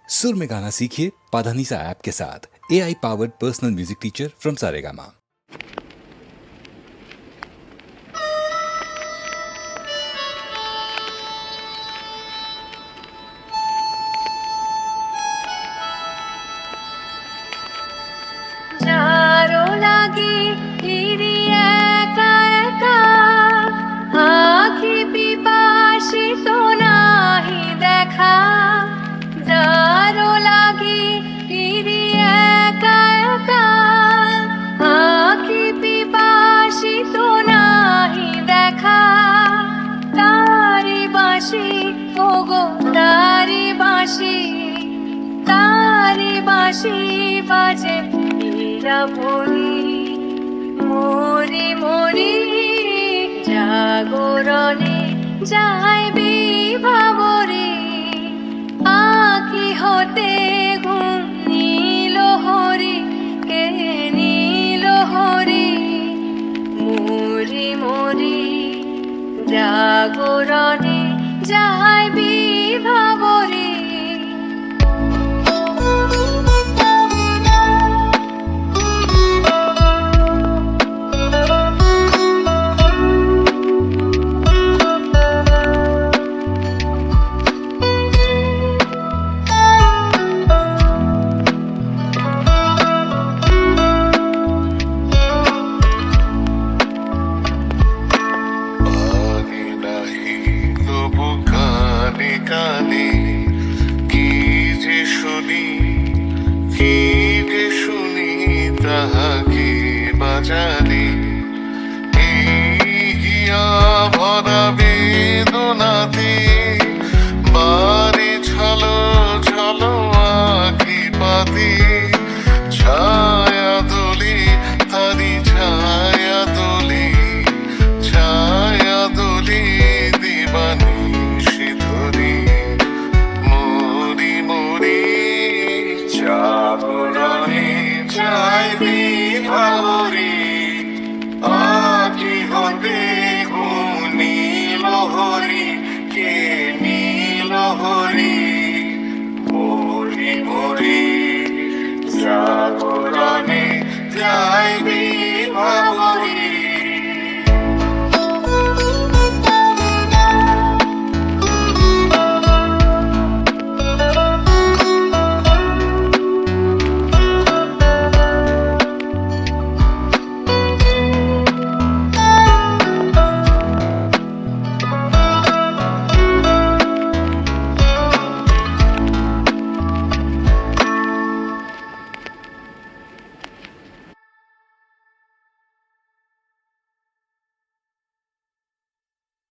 सुर में गाना सीखिए पाधानीसा ऐप के साथ। AI powered personal music teacher from Saregama. যারো লাগে ফিরি একা একা আখি পিপাসিত নাহি দেখা যারো লাগে ফিরি একা একা আখি পিপাসিত নাহি দেখা তারি বাঁশি ওগো তারি বাঁশি বাজে মরি মরি মরি জাগরণে যাই বিভাবরে আঁকি হতে ঘুম নীল হরি কে নীল হরি মরি মরি জাগরণে যাই বিভাবরে কানে কি যে শুনি তাহাকে বাজানে হিয়া ভরা বেদনাতে বারে ছলো